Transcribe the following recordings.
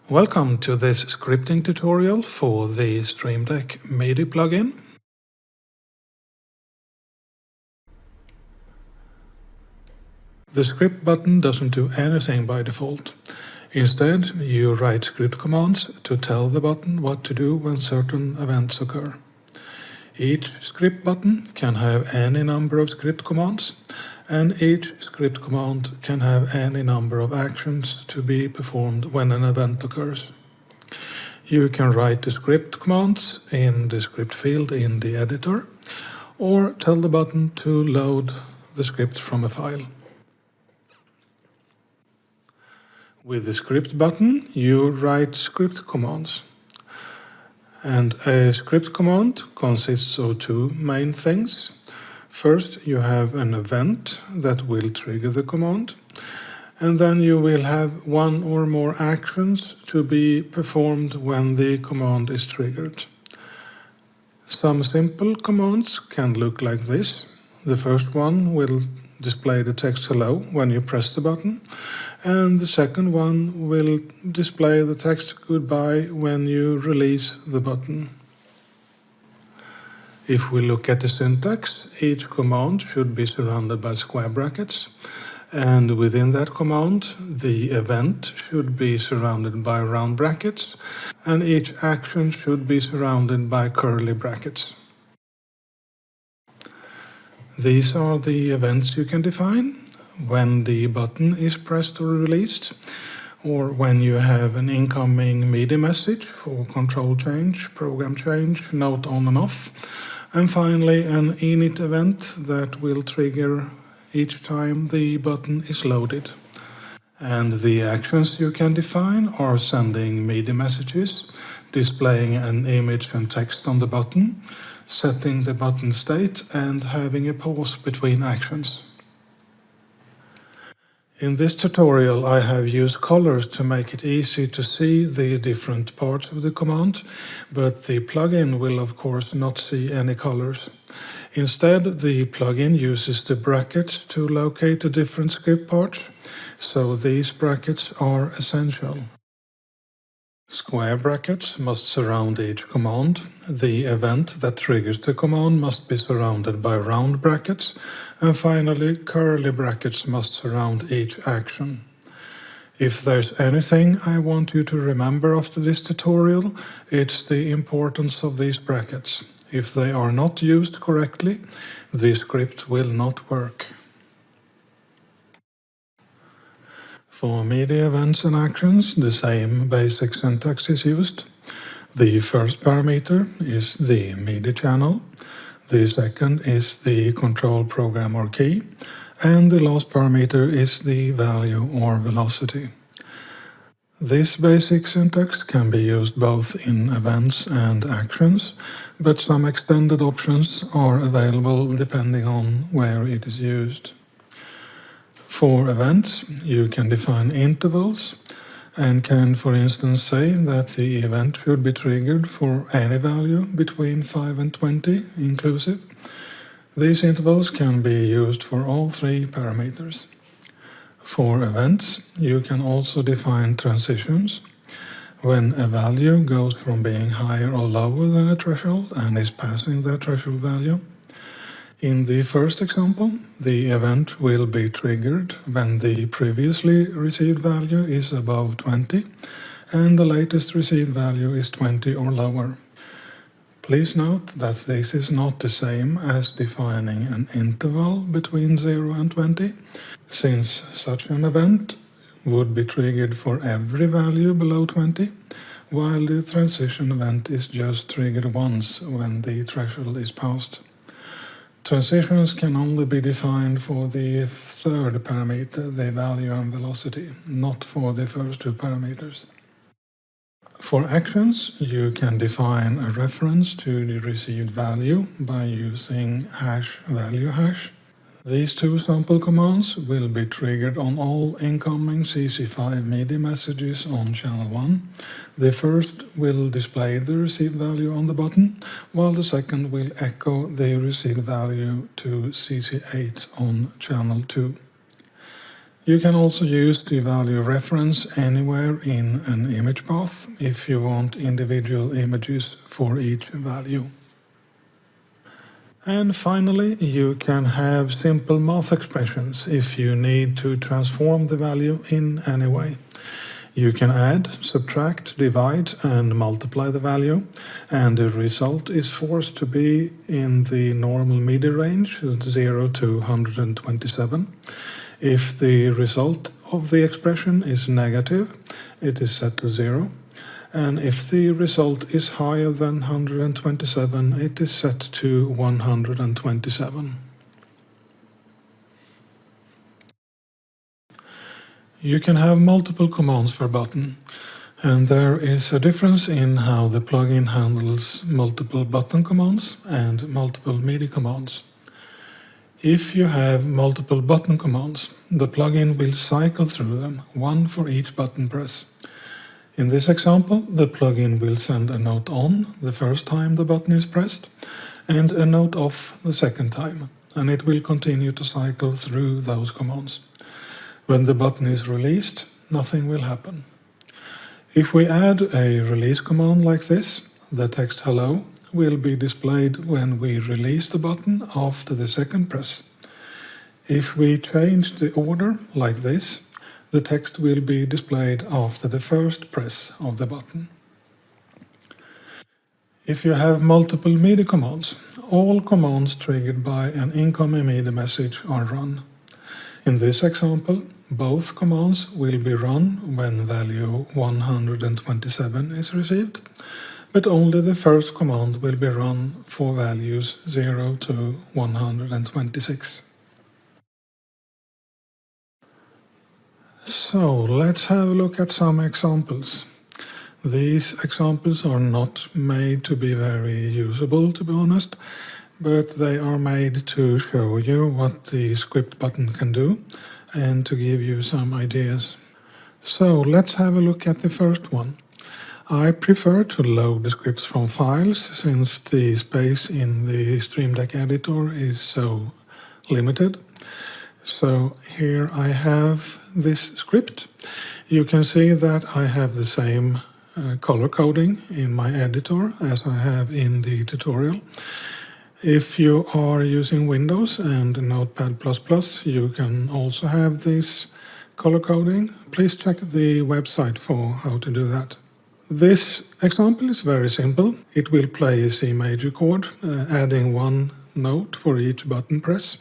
Welcome to this scripting tutorial for the Deck Midi plugin. The script button doesn't do anything by default. Instead, you write script commands to tell the button what to do when certain events occur. Each script button can have any number of script commands, and each script command can have any number of actions to be performed when an event occurs. You can write the script commands in the script field in the editor, or tell the button to load the script from a file. With the script button, you write script commands. And a script command consists of two main things. First, you have an event that will trigger the command, and then you will have one or more actions to be performed when the command is triggered. Some simple commands can look like this. The first one will display the text hello when you press the button, and the second one will display the text goodbye when you release the button. If we look at the syntax, each command should be surrounded by square brackets, and within that command, the event should be surrounded by round brackets, and each action should be surrounded by curly brackets. These are the events you can define: when the button is pressed or released, or when you have an incoming MIDI message for control change, program change, note on and off, and finally an init event that will trigger each time the button is loaded. And the actions you can define are sending MIDI messages, displaying an image and text on the button, setting the button state, and having a pause between actions. In this tutorial, I have used colors to make it easy to see the different parts of the command, but the plugin will of course not see any colors. Instead, the plugin uses the brackets to locate the different script parts, so these brackets are essential. Square brackets must surround each command. The event that triggers the command must be surrounded by round brackets, and finally curly brackets must surround each action. If there's anything I want you to remember after this tutorial, it's the importance of these brackets. If they are not used correctly, the script will not work. For MIDI events and actions, the same basic syntax is used. The first parameter is the MIDI channel, the second is the control program or key, and the last parameter is the value or velocity. This basic syntax can be used both in events and actions, but some extended options are available depending on where it is used. For events, you can define intervals and can, for instance, say that the event should be triggered for any value between 5 and 20 inclusive. These intervals can be used for all three parameters. For events, you can also define transitions. When a value goes from being higher or lower than a threshold and is passing that threshold value. In the first example, the event will be triggered when the previously received value is above 20 and the latest received value is 20 or lower. Please note that this is not the same as defining an interval between 0 and 20, since such an event would be triggered for every value below 20, while the transition event is just triggered once when the threshold is passed. Transitions can only be defined for the third parameter, the value and velocity, not for the first two parameters. For actions, you can define a reference to the received value by using #value#. These two sample commands will be triggered on all incoming CC5 MIDI messages on channel 1. The first will display the received value on the button, while the second will echo the received value to CC8 on channel 2. You can also use the value reference anywhere in an image path if you want individual images for each value. And finally, you can have simple math expressions if you need to transform the value in any way. You can add, subtract, divide, and multiply the value, and the result is forced to be in the normal MIDI range, 0 to 127. If the result of the expression is negative, it is set to 0. And if the result is higher than 127, it is set to 127. You can have multiple commands for a button, and there is a difference in how the plugin handles multiple button commands and multiple MIDI commands. If you have multiple button commands, the plugin will cycle through them, one for each button press. In this example, the plugin will send a note on the first time the button is pressed and a note off the second time, and it will continue to cycle through those commands. When the button is released, nothing will happen. If we add a release command like this, the text hello will be displayed when we release the button after the second press. If we change the order like this, the text will be displayed after the first press of the button. If you have multiple MIDI commands, all commands triggered by an incoming MIDI message are run. In this example, both commands will be run when value 127 is received, but only the first command will be run for values 0 to 126. So let's have a look at some examples. These examples are not made to be very usable, to be honest, but they are made to show you what the script button can do and to give you some ideas. So let's have a look at the first one. I prefer to load the scripts from files since the space in the Stream Deck editor is so limited. So here I have this script. You can see that I have the same color coding in my editor as I have in the tutorial. If you are using Windows and Notepad++, you can also have this color coding. Please check the website for how to do that. This example is very simple. It will play a C major chord, adding one note for each button press.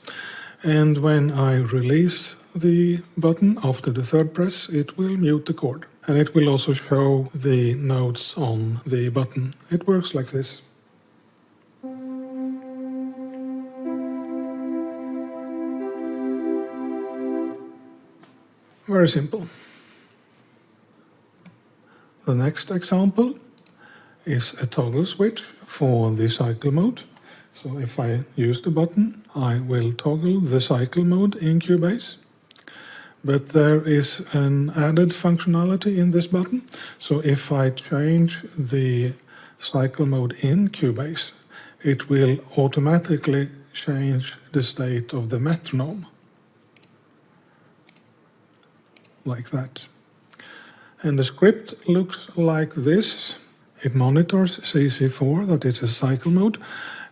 And when I release the button after the third press, it will mute the chord. And it will also show the notes on the button. It works like this. Very simple. The next example is a toggle switch for the cycle mode. So if I use the button, I will toggle the cycle mode in Cubase. But there is an added functionality in this button. So if I change the cycle mode in Cubase, it will automatically change the state of the metronome. Like that. And the script looks like this. It monitors CC4, that is a cycle mode,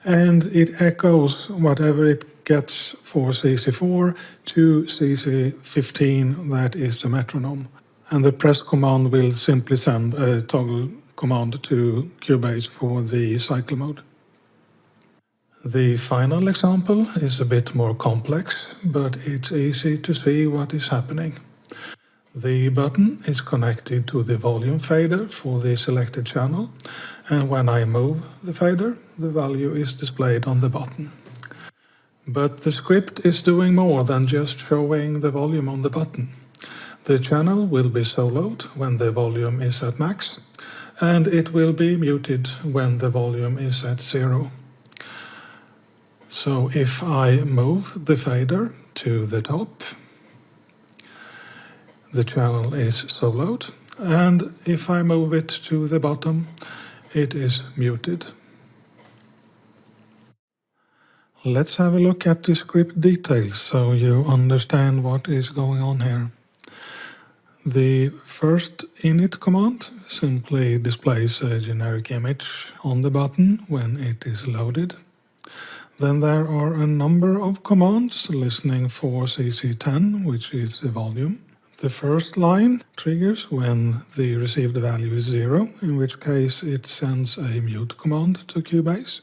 and it echoes whatever it gets for CC4 to CC15, that is the metronome. And the press command will simply send a toggle command to Cubase for the cycle mode. The final example is a bit more complex, but it's easy to see what is happening. The button is connected to the volume fader for the selected channel, and when I move the fader, the value is displayed on the button. But the script is doing more than just showing the volume on the button. The channel will be soloed when the volume is at max, and it will be muted when the volume is at 0. So if I move the fader to the top, the channel is soloed, and if I move it to the bottom, it is muted. Let's have a look at the script details so you understand what is going on here. The first init command simply displays a generic image on the button when it is loaded. Then there are a number of commands listening for CC10, which is the volume. The first line triggers when the received value is 0, in which case it sends a mute command to Cubase.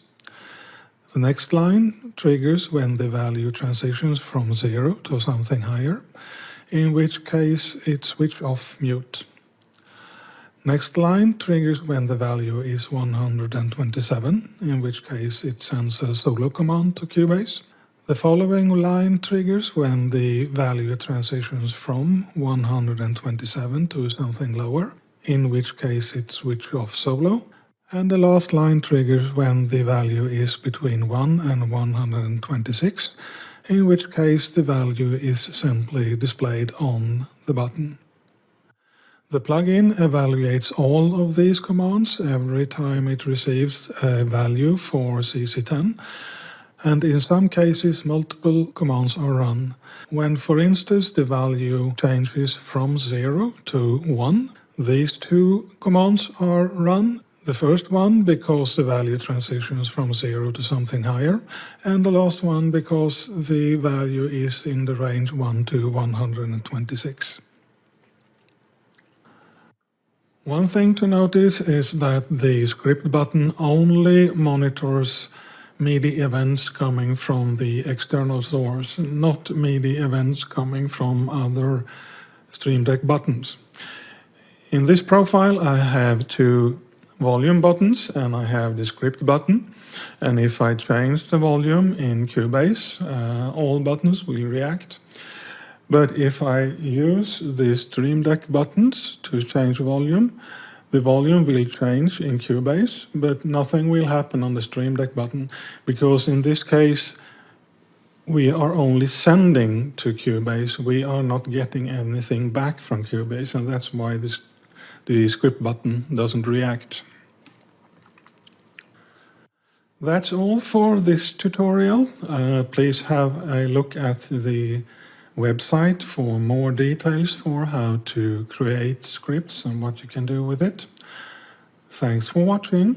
The next line triggers when the value transitions from 0 to something higher, in which case it switches off mute. Next line triggers when the value is 127, in which case it sends a solo command to Cubase. The following line triggers when the value transitions from 127 to something lower, in which case it switches off solo. And the last line triggers when the value is between 1 and 126, in which case the value is simply displayed on the button. The plugin evaluates all of these commands every time it receives a value for CC10, and in some cases multiple commands are run. When, for instance, the value changes from 0 to 1, these two commands are run. The first one because the value transitions from 0 to something higher, and the last one because the value is in the range 1 to 126. One thing to notice is that the script button only monitors MIDI events coming from the external source, not MIDI events coming from other Stream Deck buttons. In this profile I have two volume buttons and I have the script button, and if I change the volume in Cubase, all buttons will react. But if I use the Stream Deck buttons to change volume, the volume will change in Cubase, but nothing will happen on the Stream Deck button, because in this case we are only sending to Cubase, we are not getting anything back from Cubase, and that's why the script button doesn't react. That's all for this tutorial. Please have a look at the website for more details for how to create scripts and what you can do with it. Thanks for watching.